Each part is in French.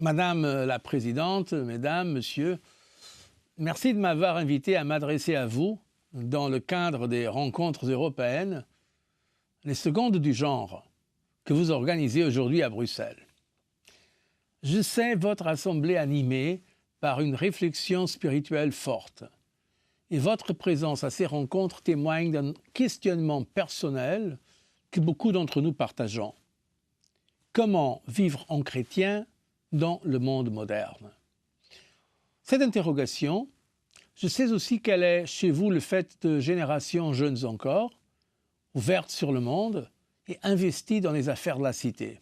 Madame la Présidente, Mesdames, Messieurs, merci de m'avoir invité à m'adresser à vous dans le cadre des rencontres européennes, les secondes du genre, que vous organisez aujourd'hui à Bruxelles. Je sais votre assemblée animée par une réflexion spirituelle forte. Et votre présence à ces rencontres témoigne d'un questionnement personnel que beaucoup d'entre nous partageons. Comment vivre en chrétien dans le monde moderne? Cette interrogation, je sais aussi qu'elle est chez vous le fait de générations jeunes encore, ouvertes sur le monde et investies dans les affaires de la cité.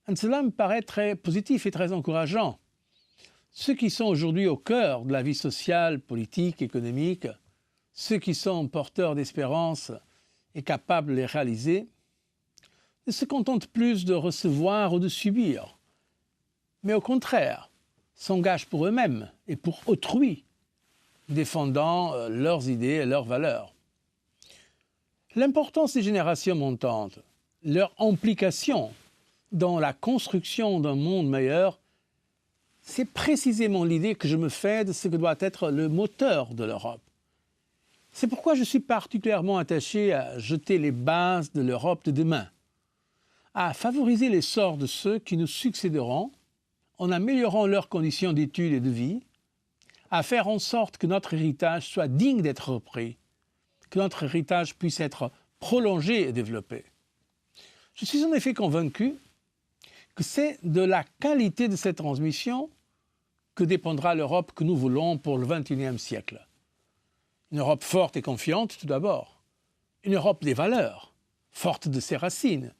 Et cela me paraît très positif et très encourageant. Ceux qui sont aujourd'hui au cœur de la vie sociale, politique, économique, ceux qui sont porteurs d'espérance et capables de les réaliser, ne se contentent plus de recevoir ou de subir, mais au contraire, s'engagent pour eux-mêmes et pour autrui, défendant leurs idées et leurs valeurs. L'importance des générations montantes, leur implication dans la construction d'un monde meilleur, c'est précisément l'idée que je me fais de ce que doit être le moteur de l'Europe. C'est pourquoi je suis particulièrement attaché à jeter les bases de l'Europe de demain, à favoriser l'essor de ceux qui nous succéderont en améliorant leurs conditions d'études et de vie, à faire en sorte que notre héritage soit digne d'être repris, que notre héritage puisse être prolongé et développé. Je suis en effet convaincu que c'est de la qualité de cette transmission que dépendra l'Europe que nous voulons pour le XXIe siècle. Une Europe forte et confiante tout d'abord, une Europe des valeurs, forte de ses racines,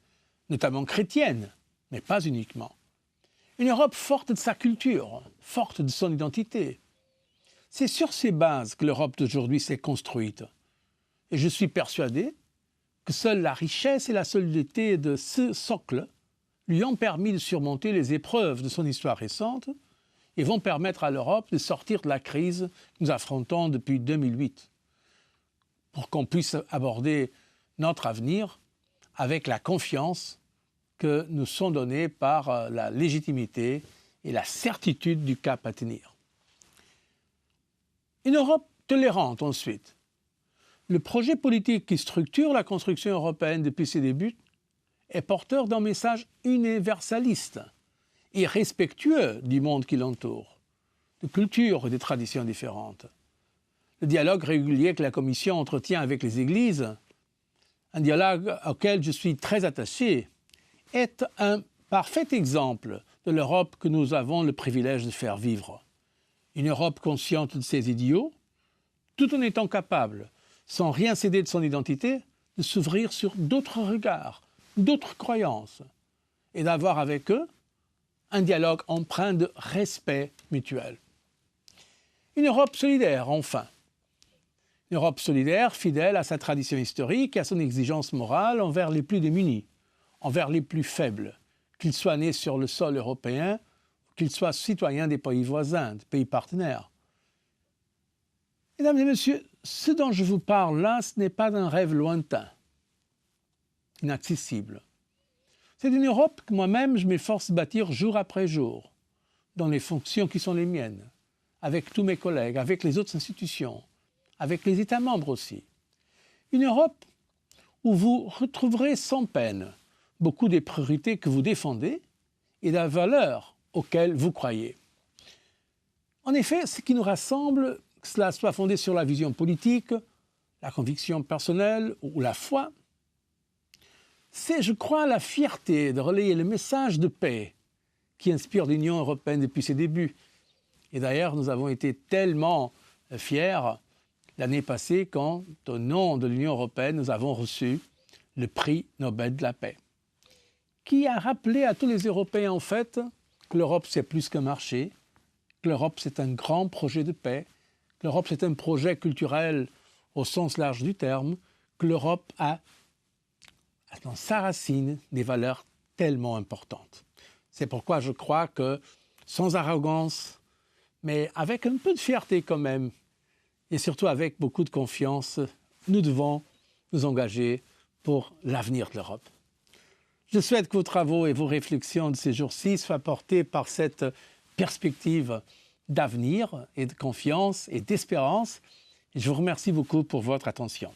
notamment chrétiennes, mais pas uniquement. Une Europe forte de sa culture, forte de son identité. C'est sur ces bases que l'Europe d'aujourd'hui s'est construite. Et je suis persuadé que seule la richesse et la solidité de ce socle lui ont permis de surmonter les épreuves de son histoire récente et vont permettre à l'Europe de sortir de la crise que nous affrontons depuis 2008, pour qu'on puisse aborder notre avenir avec la confiance que nous sont donnés par la légitimité et la certitude du cap à tenir. Une Europe tolérante ensuite. Le projet politique qui structure la construction européenne depuis ses débuts est porteur d'un message universaliste et respectueux du monde qui l'entoure, de cultures et de traditions différentes. Le dialogue régulier que la Commission entretient avec les Églises, un dialogue auquel je suis très attaché, est un parfait exemple de l'Europe que nous avons le privilège de faire vivre. Une Europe consciente de ses idéaux, tout en étant capable, sans rien céder de son identité, de s'ouvrir sur d'autres regards, d'autres croyances, et d'avoir avec eux un dialogue empreint de respect mutuel. Une Europe solidaire, enfin. Une Europe solidaire, fidèle à sa tradition historique et à son exigence morale envers les plus démunis, envers les plus faibles, qu'ils soient nés sur le sol européen ou qu'ils soient citoyens des pays voisins, des pays partenaires. Mesdames et messieurs, ce dont je vous parle là, ce n'est pas d'un rêve lointain, inaccessible. C'est une Europe que moi-même je m'efforce de bâtir jour après jour, dans les fonctions qui sont les miennes, avec tous mes collègues, avec les autres institutions, avec les États membres aussi. Une Europe où vous retrouverez sans peine beaucoup des priorités que vous défendez et des valeurs auxquelles vous croyez. En effet, ce qui nous rassemble, que cela soit fondé sur la vision politique, la conviction personnelle ou la foi, c'est, je crois, la fierté de relayer le message de paix qui inspire l'Union européenne depuis ses débuts. Et d'ailleurs, nous avons été tellement fiers l'année passée quand, au nom de l'Union européenne, nous avons reçu le prix Nobel de la paix, qui a rappelé à tous les Européens, en fait, que l'Europe, c'est plus qu'un marché, que l'Europe, c'est un grand projet de paix, que l'Europe, c'est un projet culturel au sens large du terme, que l'Europe a dans sa racine des valeurs tellement importantes. C'est pourquoi je crois que, sans arrogance, mais avec un peu de fierté quand même, et surtout avec beaucoup de confiance, nous devons nous engager pour l'avenir de l'Europe. Je souhaite que vos travaux et vos réflexions de ces jours-ci soient portés par cette perspective d'avenir et de confiance et d'espérance. Je vous remercie beaucoup pour votre attention.